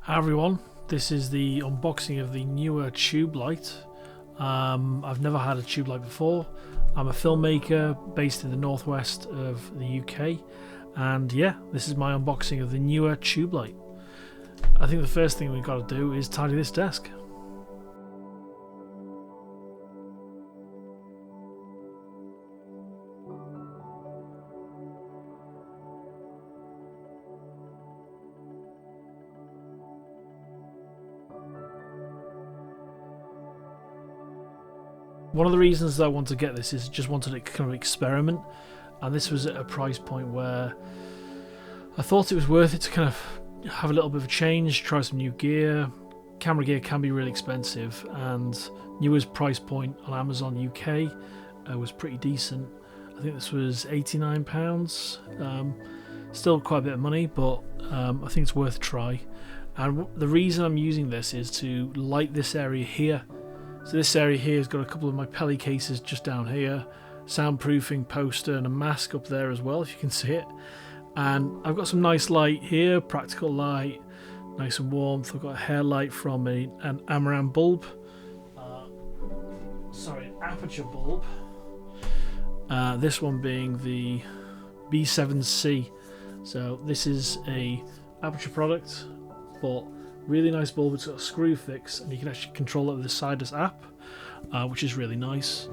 Hi everyone, this is the unboxing of the Neewer tube light. I've never had a tube light before. I'm a filmmaker based in the northwest of the UK, and yeah, this is my unboxing of the Neewer tube light. I think the first thing we've got to do is tidy this desk. One of the reasons that I want to get this is just wanted to kind of experiment, and this was at a price point where I thought it was worth it to kind of have a little bit of a change, try some new gear. Camera gear can be really expensive, and Neewer's price point on Amazon UK was pretty decent. I think this was £89, still quite a bit of money, but I think it's worth a try. And the reason I'm using this is to light this area here. So this area here has got a couple of my Pelly cases just down here, soundproofing poster and a mask up there as well, if you can see it. And I've got some nice light here, practical light, nice and warmth. I've got a hair light from an Amaranth bulb, aperture bulb. This one being the B7C. So this is a aperture product, but really nice bulb. It's got a screw fix, and you can actually control it with the Sidus app, which is really nice.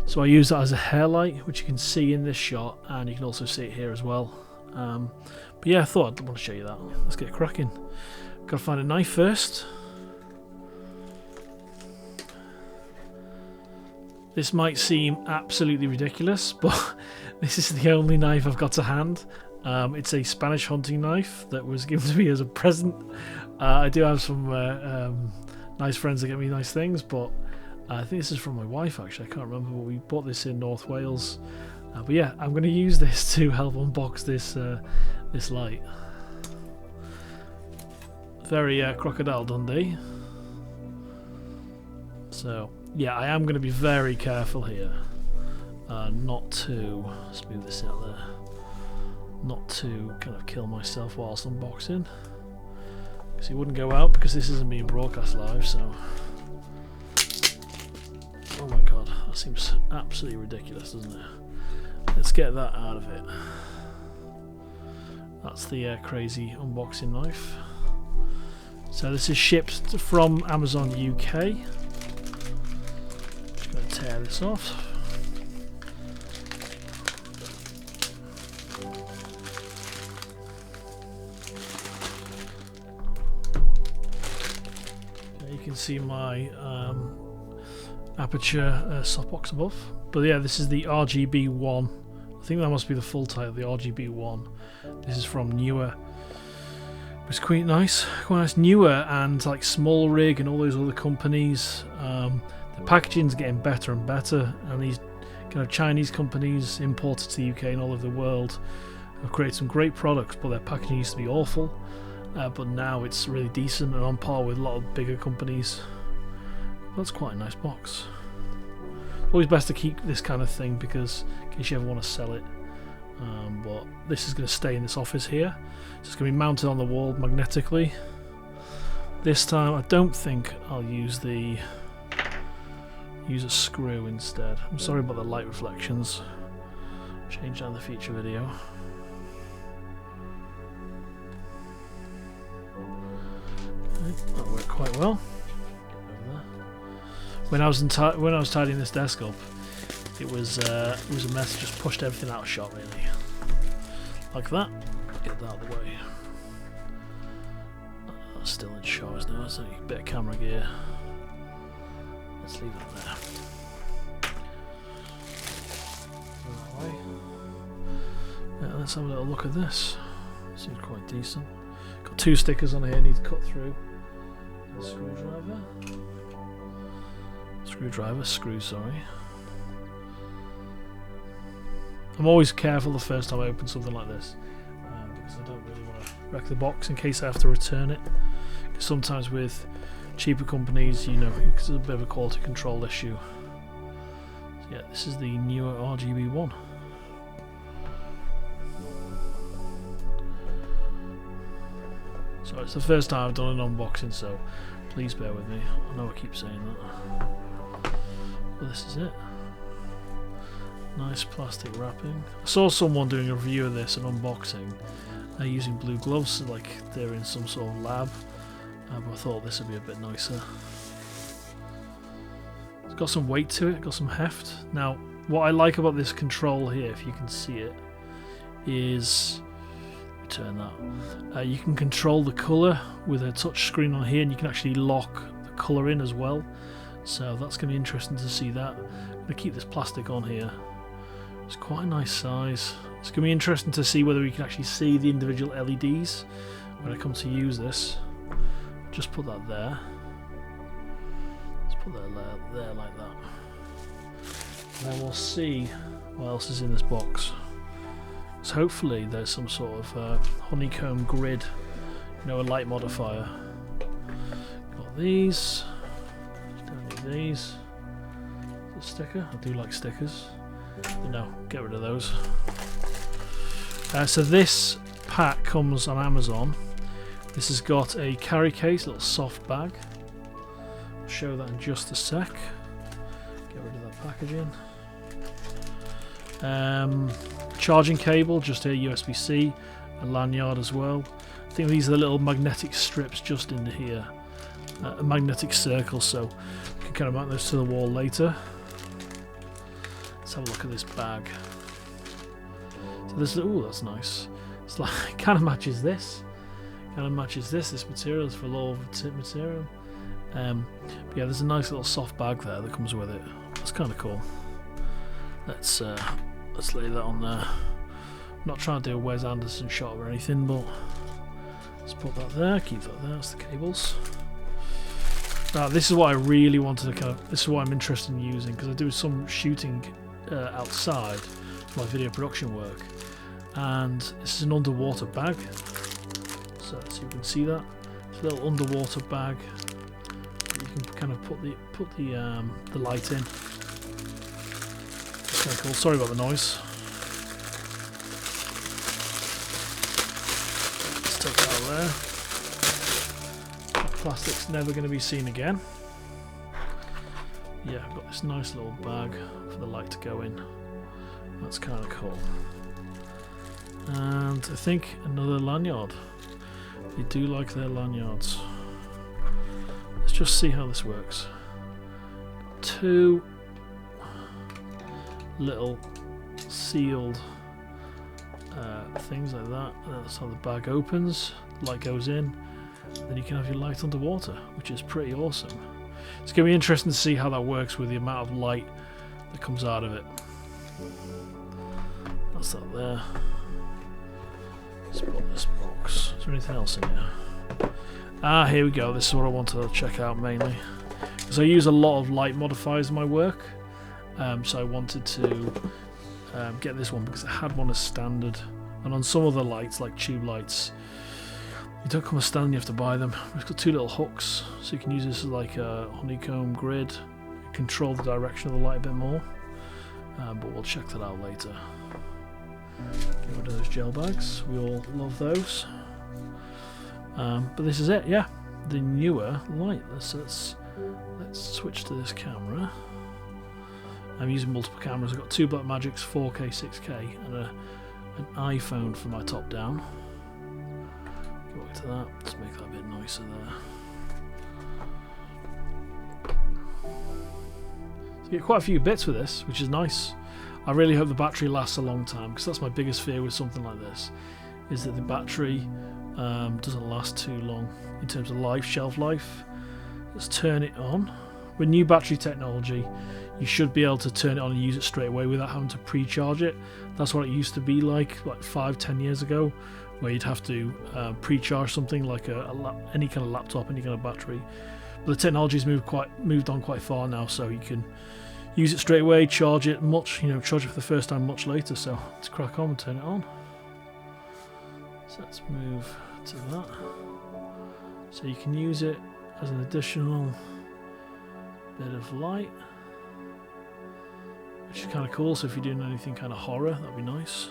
So I use that as a hair light, which you can see in this shot, and you can also see it here as well. But yeah, I thought I'd want to show you that. Let's get cracking. Gotta find a knife first. This might seem absolutely ridiculous, but this is the only knife I've got to hand. It's a Spanish hunting knife that was given to me as a present. I do have some nice friends that get me nice things, but I think this is from my wife actually. I can't remember, but we bought this in North Wales. But yeah, I'm going to use this to help unbox this light. Very Crocodile Dundee. So yeah, I am going to be very careful here, not to smooth this out there. Not to kind of kill myself whilst unboxing, because it wouldn't go out because this isn't being broadcast live. So, oh my god, that seems absolutely ridiculous, doesn't it? Let's get that out of it. That's the crazy unboxing knife. So this is shipped from Amazon UK. Just going to tear this off. You can see my aperture softbox above, but yeah, this is the RGB1. I think that must be the full title, the RGB1. This is from Neewer. It's quite nice, Neewer and like Small Rig and all those other companies. The packaging's getting better and better, and these kind of Chinese companies imported to the UK and all over the world have created some great products, but their packaging used to be awful. But now it's really decent and on par with a lot of bigger companies. That's quite a nice box. Always best to keep this kind of thing, because in case you ever want to sell it. But this is going to stay in this office here. So it's going to be mounted on the wall magnetically. This time I don't think I'll use a screw instead. I'm sorry about the light reflections. Change that in the future video. That worked quite well. When I was tidying this desk up, it was a mess. Just pushed everything out of shot, really, like that. Get that out of the way. That's still in shot, isn't it? That's a bit of camera gear. Let's leave it there. That way. Yeah, let's have a little look at this. Seems quite decent. Got two stickers on here. Need to cut through. Screw, sorry. I'm always careful the first time I open something like this, because I don't really want to wreck the box in case I have to return it. Because sometimes with cheaper companies, you know, because there's a bit of a quality control issue. So yeah, this is the Neewer RGB1. So it's the first time I've done an unboxing, so please bear with me. I know I keep saying that. But this is it. Nice plastic wrapping. I saw someone doing a review of this, an unboxing, using blue gloves, like they're in some sort of lab. But I thought this would be a bit nicer. It's got some weight to it, got some heft. Now, what I like about this control here, if you can see it, is turn that. You can control the colour with a touch screen on here, and you can actually lock the colour in as well. So that's going to be interesting to see that. I'm going to keep this plastic on here. It's quite a nice size. It's going to be interesting to see whether we can actually see the individual LEDs when I come to use this. Just put that there. Let's put that there like that. And then we'll see what else is in this box. So hopefully there's some sort of honeycomb grid, you know, a light modifier. Got these. Don't need these. A sticker. I do like stickers. But no, get rid of those. So this pack comes on Amazon. This has got a carry case, a little soft bag. I'll show that in just a sec. Get rid of that packaging. Charging cable, just here, USB-C, a lanyard as well. I think these are the little magnetic strips just in here, a magnetic circle, so you can kind of mount those to the wall later. Let's have a look at this bag. So this, ooh, that's nice. It's like it kind of matches this. Kind of matches this material is for low material. But yeah, there's a nice little soft bag there that comes with it. That's kind of cool. Let's lay that on there. I'm not trying to do a Wes Anderson shot or anything, but let's put that there. Keep that there. That's the cables. Now, this is what I really wanted to this is what I'm interested in using, because I do some shooting outside for my video production work, and this is an underwater bag. So you can see that it's a little underwater bag. You can kind of put the light in. It's kind of cool. Sorry about the noise. Let's take that out of there. That plastic's never going to be seen again. Yeah, I've got this nice little bag for the light to go in. That's kind of cool. And I think another lanyard. They do like their lanyards. Let's just see how this works. Two little sealed things like that. That's how the bag opens. Light goes in. Then you can have your light underwater, which is pretty awesome. It's going to be interesting to see how that works with the amount of light that comes out of it. That's that there. Let's put this box. Is there anything else in here? Ah, here we go. This is what I wanted to check out mainly. Because I use a lot of light modifiers in my work. So I wanted to get this one because it had one as standard. And on some other lights, like tube lights, you don't come as standard, you have to buy them. It's got two little hooks, so you can use this as like a honeycomb grid. Control the direction of the light a bit more. But we'll check that out later. Get rid of those gel bags. We all love those. But this is it, yeah. The Neewer light. Let's switch to this camera. I'm using multiple cameras. I've got two Blackmagics 4K, 6K, and an iPhone for my top down. Go back to that. Let's make that a bit nicer there. So you get quite a few bits with this, which is nice. I really hope the battery lasts a long time, because that's my biggest fear with something like this, is that the battery doesn't last too long in terms of shelf life. Let's turn it on. With new battery technology, you should be able to turn it on and use it straight away without having to pre-charge it. That's what it used to be like 5-10 years ago, where you'd have to pre-charge something like any kind of laptop, any kind of battery. But the technology's moved on quite far now, so you can use it straight away, charge it charge it for the first time much later. So let's crack on and turn it on. So let's move to that. So you can use it as an additional bit of light, which is kind of cool. So if you're doing anything kind of horror, that'd be nice.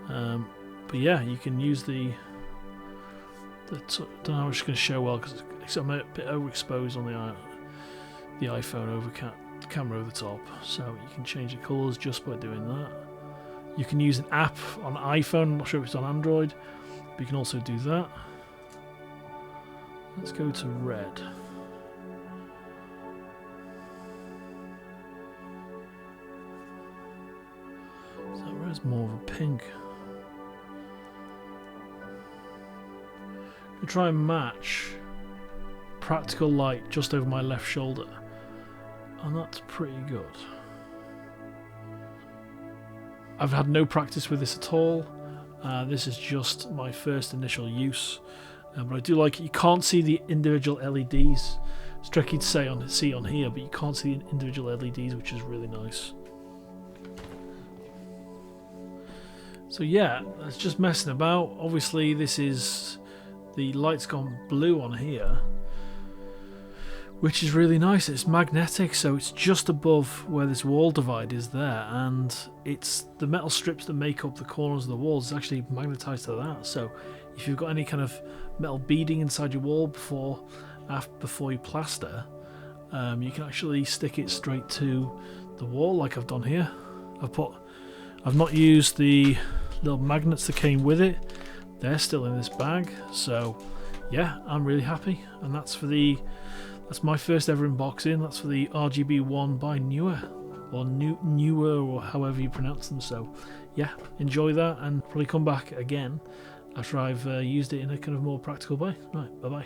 But yeah, you can use the don't know how it's going to show well because I'm a bit overexposed on the iPhone camera over the top. So you can change the colours just by doing that. You can use an app on iPhone. I'm not sure if it's on Android, but you can also do that. Let's go to red. So red's more of a pink. We try and match practical light just over my left shoulder, and that's pretty good. I've had no practice with this at all. This is just my first initial use, but I do like it. You can't see the individual LEDs. It's tricky to see on here, but you can't see the individual LEDs, which is really nice. So yeah, it's just messing about. Obviously, the light's gone blue on here, which is really nice. It's magnetic, so it's just above where this wall divide is there, and it's the metal strips that make up the corners of the walls is actually magnetized to that. So if you've got any kind of metal beading inside your wall before you plaster, you can actually stick it straight to the wall like I've done here. I've not used the little magnets that came with it. They're still in this bag, so yeah, I'm really happy. And that's my first ever unboxing. That's for the RGB1 by Neewer, or Neewer, or however you pronounce them. So yeah, enjoy that, and probably come back again after I've used it in a kind of more practical way. Right, bye bye.